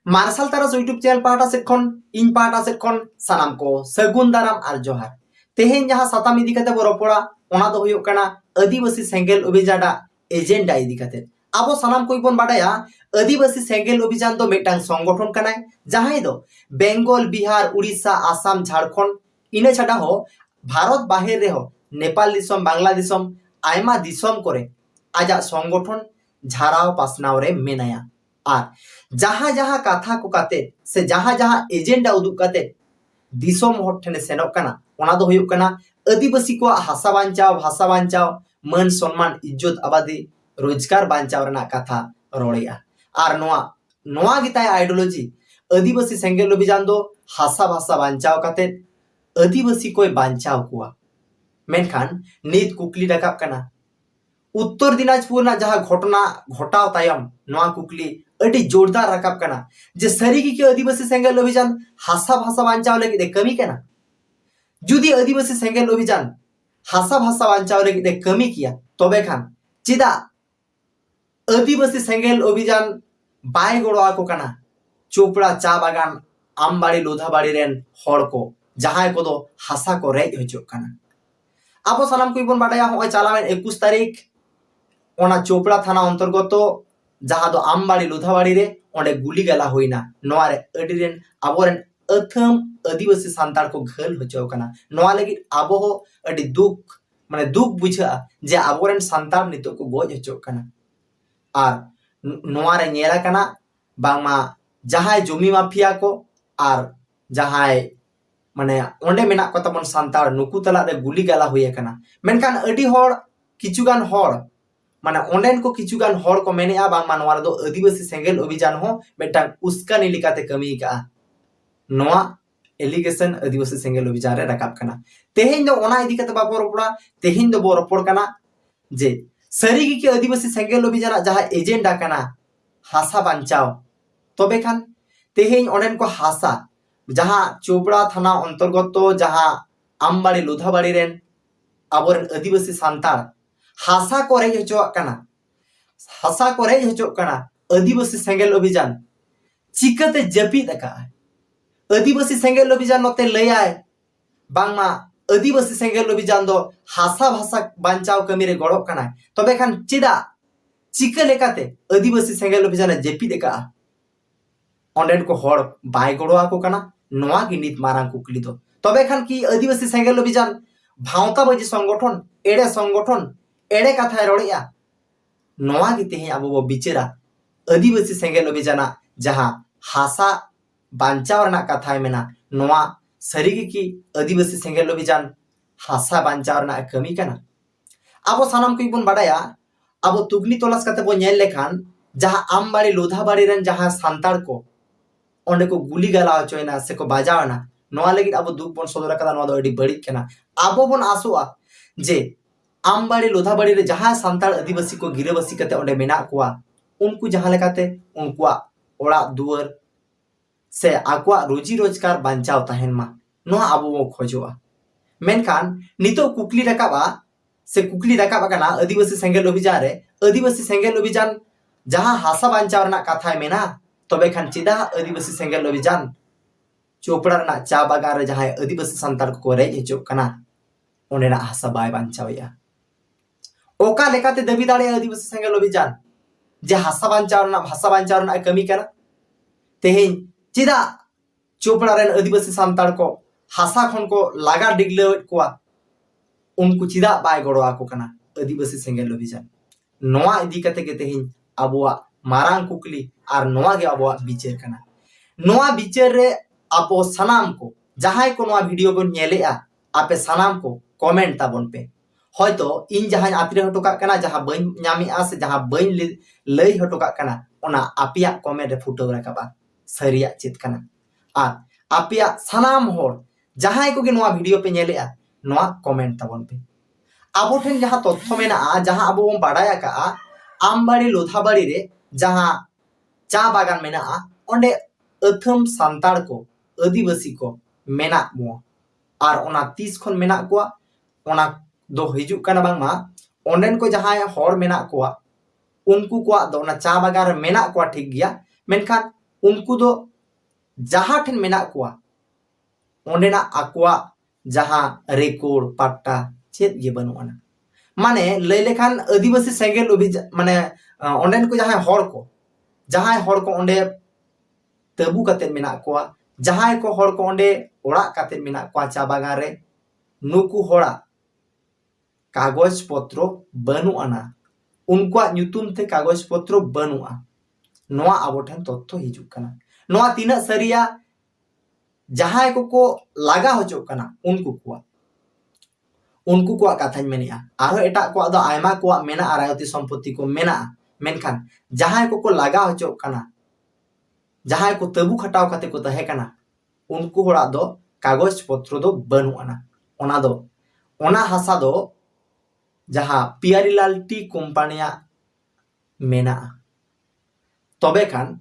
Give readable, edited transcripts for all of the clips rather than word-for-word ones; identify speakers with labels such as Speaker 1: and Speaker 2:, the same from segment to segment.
Speaker 1: Martial तारस YouTube channel पाटा से खन इन पाटा से खन सानाम को सगुन दाराम आर जोहार तेहेन जहां साताम इदी कते बो रपड़ा ओना दो हुयुग कना आदिवासी सेंगेल अभियान एजेंडा इदी कते आबो सानाम कोई बोन बाडाया आदिवासी सेंगेल अभियान दो मेटांग संगठन कनाय जहां दो बेंगल बिहार उड़ीसा आसाम झारखंड इने छाडा हो भारत बाहिर रे हो नेपाल दिसम बांग्लादेशम आयमा दिसम करे आजा संगठन झाराव पासनाव रे मेनाया और जहां जहां कथा को काते से जहां जहां एजेंडा उदुग काते दिसम हर ठेने सेनोग कना ओना दो हुयुग कना आदिवासी को हासा बांचाव भाषा बांचाव मन सम्मान इज्जत आबादी रोजगार बांचाव रना कथा रोड़ेया और नोआ गिताय आइडियोलॉजी आदिवासी सेंगेल अभियान दो हासा भाषा बांचाव काते आदिवासी कोई बांचाव कुआ मेनखान नीत कुकली रकाब कना उत्तर दिनाजपुर ना जहां घटना घटाव तायम नोआ कुकली अति जोरदार रकाब कना जे सरीगी के आदिवासी सेंगेल अभियान हासा भाषा बांचाव लगी कमी कना जुदी आदिवासी सेंगेल अभियान हासा भाषा बांचाव लगी कमी किया तबे खान चिदा आदिवासी सेंगेल अभियान बाय गड़ोआ को कना चोपड़ा चा बागान आमबाड़ी लोधाबाड़ी रेन हड़ को जहां को दो हासा को रेज हजोग कना आबो सानाम कोई बोन बाडाया होय चालावेन 21 तारीख ओना चोपड़ा थाना अंतर्गत जहां दो आमबाड़ी लोधाबाड़ी रे ओंडे गुली गला होइना नोआ रे अडिरेन आबोरेन अथम आदिवासी सांतार को घल हचो कना नोआ लगी आबो हो अडी दुख माने दुख बुझा जे आबोरेन सांतार नितो को गोज हचो कना आर नोआ रे नेला कना बांगमा जहां जमी माफिया को आर जहां माने ओंडे मेना को तमन सांतार नुकु तला रे गुली गला होय कना मेनखान अडी होड़ किचुगान होड़ माने ऑनलाइन को किचुगान होड़ को मेनेआ बांगमा नोआ दो आदिवासी सेंगेल अभियान हो मेटांग उस्कानी लिकाते कमी का नोआ एलिगेशन आदिवासी सेंगेल अभियान रे रकाब कना तेहेन दो ओना इदी कते बाबो रपड़ा तेहेन दो बो रपड़ कना जे सरीगी के आदिवासी सेंगेल अभियान जहां एजेंडा कना हासा बांचाव तबे खान तेहेन ऑनलाइन को हासा जहां चोपड़ा थाना अंतर्गत जहां आमबाड़ी लोधाबाड़ी रेन आबोरेन आदिवासी सांतार हासा को रेज हचो कना हासा को रेज हचो कना आदिवासी सेंगेल अभियान चिकाते जपीद का आदिवासी सेंगेल अभियान नते लयाय बांगमा आदिवासी सेंगेल अभियान दो हासा भाषा बांचाव कमी रे गड़ो कना तबे खान चिदा चिका लेकाते आदिवासी सेंगेल अभियान जपीद का ऑनलाइन को होड़ बाय गड़ोआ को कना नोआ की नीत मारांग कुकली दो तबे खान की आदिवासी सेंगेल अभियान भावता बाजी संगठन एड़े कथा रोड़िया नोआ की तेहे अब वो बिचरा आदिवासी सेंगेल अभियान जहां हासा बांचाव रना कथा मेना नोआ सरीगी की आदिवासी सेंगेल अभियान हासा बांचाव रना कमी कना अब सानाम को बन बाडाया अब तुगली तलाश कते बो नेल लेखान जहां आमबाड़ी लोधाबाड़ी रेन जहां सांतार को ओंडे को गुली गला हचोयना से को बाजावना नोआ लगी अब दुख बन सदर कदा नोआ दो अडी बड़ी कना अब बन आसोआ जे आमबाड़ी लोधाबाड़ी रे जहां सांतार आदिवासी को गिराबासी कते ओंडे मेना कोआ उनको जहां लेकाते उनकुआ ओड़ा दुआर से आकुआ रोजी रोजगार बांचाव ताहेन मा नोआ अब वो खोजोआ मेनखान नितो कुकली रकाबा से कुकली रकाबा कना आदिवासी सेंगेल अभियान रे आदिवासी सेंगेल अभियान जहां हासा बांचाव रना कथा मेना तबे खान चिदा आदिवासी सेंगेल अभियान चोपड़ा रना चा बागान रे जहां आदिवासी सांतार को रेज हचो कना ओनेना हासा बाय बांचावया ओका लेकाते दाबी दाड़े आदिवासी सेंगेल अभियान जे हासा बांचाव रना भाषा बांचाव रना कमी कना तेहेन चिदा चोपड़ा रेन आदिवासी सांतार को हासा खन को लागा डिगले कोआ उनको चिदा बाय गड़ोआ को कना आदिवासी सेंगेल अभियान नोआ इदी कते के तेहेन आबोआ मारांग कुकली और नोआ गे आबोआ बिचार कना नोआ बिचार रे आपो सनाम को जहां को नोआ वीडियो बन नेलेआ आपे सनाम को कमेंट ताबन पे हयतो इन जहां आपिरे हटोका कना जहां बइन ᱧᱟᱢᱮᱜᱼᱟ से जहां बइन लई हटोका कना ओना आपिया कमेंट रे फुटो राकाबा सरिया चेत कना आ आपिया सनाम होड़ जहां को गे नोआ वीडियो पे नेलेआ नोआ कमेंट ताबन पे आबो ठेन जहां तथ्य मेना जहां आबो बम बाडाया का आमबाड़ी लोधाबाड़ी रे जहां चा बागान मेना ओंडे अथम सांतार को आदिवासी को मेना मो और ओना 30 खन मेना कोआ ओना दो हिजु कना बांगमा ओंडेन को जहां होड़ मेना कोआ उनको को दो ना चा बागान रे मेना कोआ ठीक गया मेनखान उनको दो जहाँ ठेन मेना कुआ ओंडेना आकुआ जहाँ रेकॉर्ड पट्टा चेत गे बनुआना माने लय लेखान आदिवासी सेंगेल अभियान माने ओंडेन को जहाँ हर को ओंडे तबु कते मेना कुआ जहाँ को हर को ओंडे ओड़ा कते मेना कुआ चा बागान रे नुकु होड़ा कागज पत्र बनुआना उनकुआ ᱧᱩᱛᱩᱢ ते कागज पत्र बनुआ नोआ आबो ठेन तथ्य हिजुक कना नोआ तीना सरिया जहाँ को लागा होचो कना उनको को कथाñ मेनिया आरो एटा को दो आयमा को मेना रायती सम्पत्ति को मेना मेनखान जहाँ को लागा होचो कना जहाँ को तबु खटाव कते को तहे कना उनको होड़ा दो कागज पत्र दो बनुआना ओना दो ओना हासा दो जहाँ पियारीलाल टी कोम्पानिया मेना तबे खान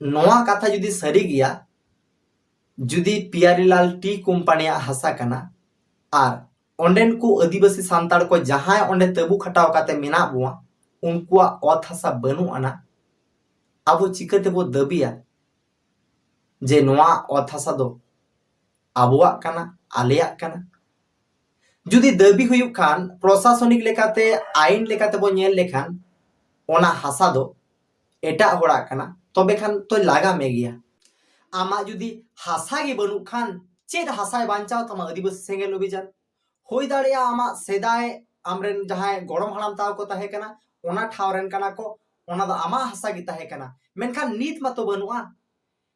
Speaker 1: नोआ कथा जुदी सरी गया जुदी पियारीलाल टी कोम्पानिया हासा कना आर ओंडेन को आदिवासी सांताड़ को जहाँ ओंडे तबु खटाव काते मेना बुआ उनकुआ ओत हासा बनुआना आबो चिकाते बो दबिया जे नोआ ओत हासा दो आबुआ कना आलेया कना जुदी दाबी हुयुक खान प्रशासनिक लेकाते आईन लेकाते बो नेल लेखान ओना हासा दो एटा होड़ा कना तबे खान तो लागा मे गया आमा जुदी हासा गे बनु खान चेद हासाय बांचाव तमा आदिवासी सेंगेल अभियान होई दाड़िया आमा सेदाय आमरेन जहाय गड़म हड़ाम ताव को तहे कना ओना ठावरेन कना को ओना दो आमा हासा गे तहे कना मेनखान नीत मा तो बनुआ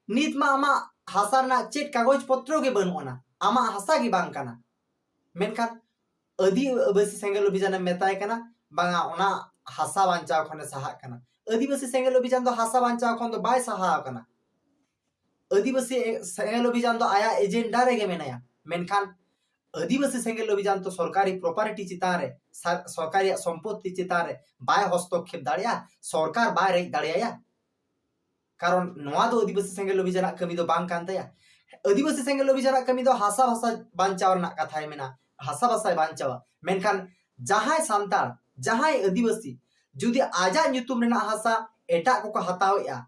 Speaker 1: नीत मा आमा हासा ना चेद कागज पत्र गे बनुआना आमा हासा गे बांग कना मेनखान आदिवासी सेंगेल अभियान मेताय कना बांगा ओना हासा बांचाव खने सहा कना आदिवासी सेंगेल अभियान दो हासा बांचाव खन दो बाय सहा कना आदिवासी सेंगेल अभियान दो आया एजेंडा रेगे मेनाया मेनखान आदिवासी सेंगेल अभियान तो सरकारी प्रॉपर्टी चितान रे सरकारी सम्पत्ति चितान रे बाय हस्तक्षेप दाड़िया सरकार बाय रेज दाड़िया कारण नोआ दो आदिवासी सेंगेल अभियान कमी दो बांग कान तया आदिवासी सेंगेल अभियान कमी दो हासा भाषा बांचाव रना कथाय मेना हासा भाषा बांचाव मेनखान जहां सांताड़ जहां आदिवासी जुदी आजा ᱧᱩᱛᱩᱢ रेना हासा एटा को हतावेया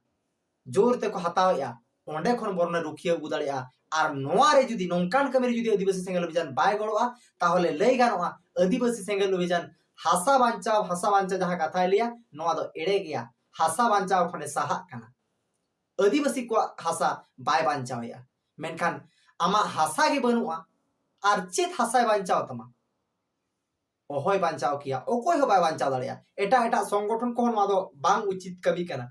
Speaker 1: जोर ते को हतावेया ओंडे खन बरना रुखिया उदाड़िया आर नोआ रे जुदी नोंकान कमी रे जुदी आदिवासी सेंगेल अभियान बाय गड़ोआ ताहले लय गानोआ आदिवासी सेंगेल अभियान हासा बांचाव जहां कथा लिया नोआ दो एड़े गया हासा बांचाव खने सहा कना आदिवासी को हासा बाय बांचावया मेनखान आमा हासा गे बनुआ आर चेत हासा बांचाव तमा ओहोय बांचाव किया ओकोय हो बाय बांचाव दाड़िया एटा एटा संगठन को नोआ दो बांग उचित कभी कना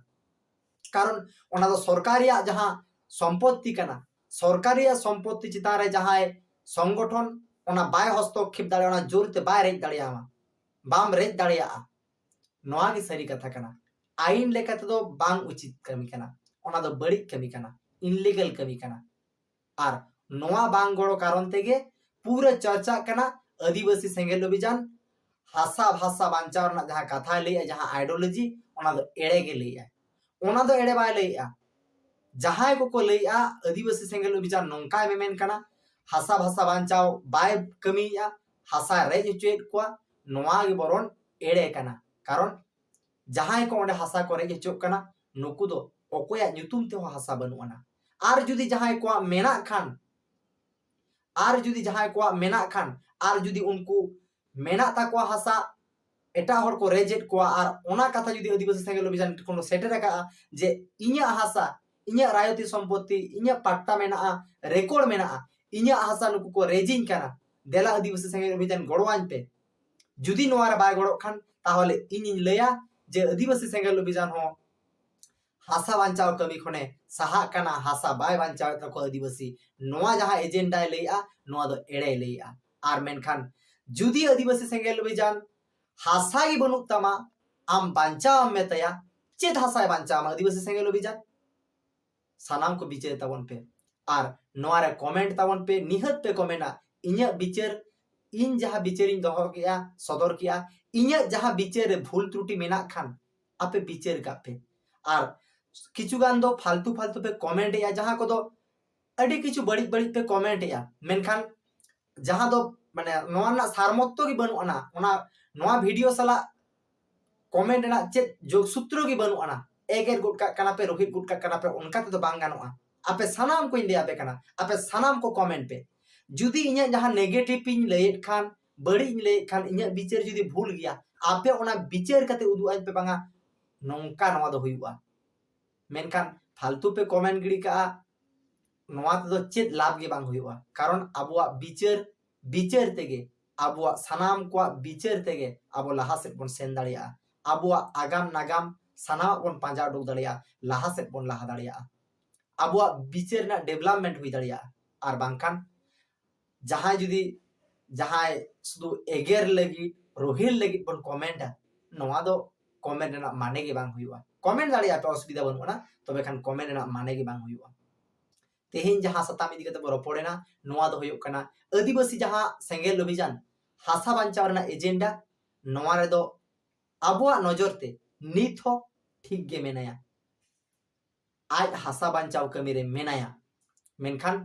Speaker 1: कारण ओना दो सरकारिया जहां सम्पत्ति कना सरकारिया सम्पत्ति चितारे जहां संगठन ओना बाय हस्तक्षेप दाड़े ओना जोरते बाय रेज दाड़िया बाम रेज दाड़िया नोआ गे सरी कथा कना आईन लेकाते दो बांग उचित कमी कना ओना दो बड़ी कमी कना इनलीगल कमी कना आर नोआ बांग गड़ो कारण तेगे पूरा चर्चा कना आदिवासी सेंगेल अभियान हासा भाषा बांचाव रना जहां कथा लैया जहां आइडियोलॉजी ओना दो एड़े गे लैया ओना दो एड़े बाय लैया जहां को लैया आदिवासी सेंगेल अभियान नोंका मेमेन कना हासा भाषा बांचाव बाय कमीया हासा रेज हचुएत कोआ नोआ गे बरन एड़े कना कारण जहां को ओंडे हासा को रेज हचुक कना नुकु दो ओकोया ᱧᱩᱛᱩᱢ ते हासा बनुआना आर जुदी जहां को मेना खान आर जुदी जहां को मेना खान आर जुदी उनको मेना ताको हासा एटा हर को रेजेट को आर ओना कथा जुदी आदिवासी सेंगेल अभियान कोनो सेटर का जे इnya हासा इnya रायती सम्पत्ति इnya पट्टा मेना रेकॉर्ड मेना इnya हासा नुकु को रेजिंग कना देला आदिवासी सेंगेल अभियान गड़वान पे जुदी नोआर बाय गड़ो खान ताहले इᱧ लया जे आदिवासी सेंगेल अभियान हो हासा बांचाव कमी खने सहा कना हासा बाय बांचाव तको आदिवासी नोआ जहां एजेंडा लैया नोआ दो एड़े लैया आर मेनखान जुदी आदिवासी सेंगेल अभियान हासा गे बनुक तमा आम बांचाव में तया चेत हासा बांचाव आदिवासी सेंगेल अभियान सानाम को बिचार ताबन पे आर नोआ रे कमेंट ताबन पे निहत पे कमेंटा इnya बिचार इन जहां बिचारिन दोहो किया सदर किया इnya जहां बिचार भूल त्रुटि मेना खान आपे बिचार कापे आर किछु गान दो फालतू फालतू पे कमेंट या जहां को दो अड़ी किछु बड़ी बड़ी पे कमेंट या मेनखान जहां दो माने नोआ ना सारमत्तो गे बनुआना ओना नोआ वीडियो सला कमेंट ना चे जो सूत्र गे बनुआना एगेर गुड काग कना पे रोहित गुड काग कना पे उनका ते तो बांग गानोआ आपे सनाम को ले आपे कना आपे सनाम को कमेंट पे जुदी इnya जहां नेगेटिव इन लेट खान बड़ी इन ले खान इnya बिचार जुदी भूल गया आपे ओना बिचार कते उदु आज पे बांगा नोंका नवा दो हुआ मेनखान फालतू पे कमेंट गिड़ी का नवा तो चेत लाभ गे बांग हुआ कारण अबुआ बिचार बिचार तेगे अबुआ सनाम को बिचार तेगे अबो लहा से बन सेन दाड़िया अबुआ आगाम नागाम सनाम बन पांजा उडुक दाड़िया लहा से बन लहा दाड़िया अबुआ बिचार ना डेवलपमेंट हुई दाड़िया और बांखान जहां जुदी जहां शुधु एगेर लगी रोहिल लगी बन कमेंट नवा दो कमेंट ना माने के बांग हुआ कमेंट दाड़िया पे असुविधा बनुआ तबे खान कमेंट ना माने के बांग हुआ तेहेन जहां सताम इदी कते बो रपड़ेना नवा दो हुयुक कना आदिवासी जहां सेंगेल अभियान हासा बांचाव रना एजेंडा नवा रे दो अबुआ नजर ते नित हो ठीक गे मेनाया आज हासा बांचाव कमी रे मेनाया मेनखान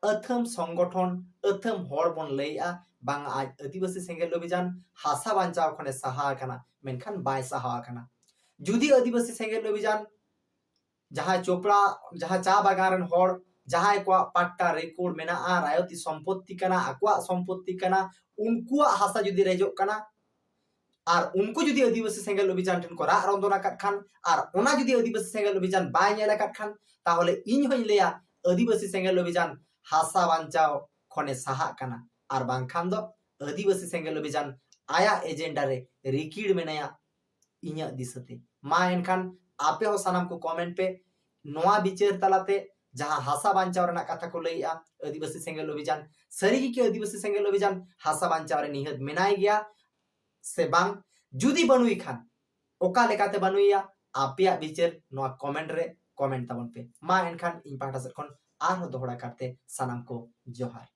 Speaker 1: अथम संगठन अथम हर बन लैया बांग आज आदिवासी सेंगेल अभियान हासा बांचाव खने सहा कना मेनखान बाय सहा कना जुदी आदिवासी सेंगेल अभियान जहां चोपड़ा जहां चा बागान हर जहां को पट्टा रेकॉर्ड मेना रायती संपत्ति कना आकुआ संपत्ति कना उनकुआ हासा जुदी रेजो कना और उनको जुदी आदिवासी सेंगेल अभियान ठन को रा रंदना काट खान और ओना जुदी आदिवासी सेंगेल अभियान बाय नेला काट खान ताहले इन होई लेया आदिवासी सेंगेल अभियान हासा बांचाव खने सहा कना और बांखान दो आदिवासी सेंगेल अभियान आया एजेंडा रे रिकीड मेनाया इnya दिसते मा एनखान आपे हो सनाम को कमेंट पे नोआ बिचार तलाते जहां हासा बांचाव रना कथा को लैया आदिवासी सेंगेल अभियान सरी के आदिवासी सेंगेल अभियान हासा बांचाव रे निहत मेनाय गया से बांग जुदी बनुई खान ओका लेकाते बनुइया आपिया बिचार नोआ कमेंट रे कमेंट तबन पे मा एनखान इन पाटा से खन आर दोहरा करते सनाम को जोहार।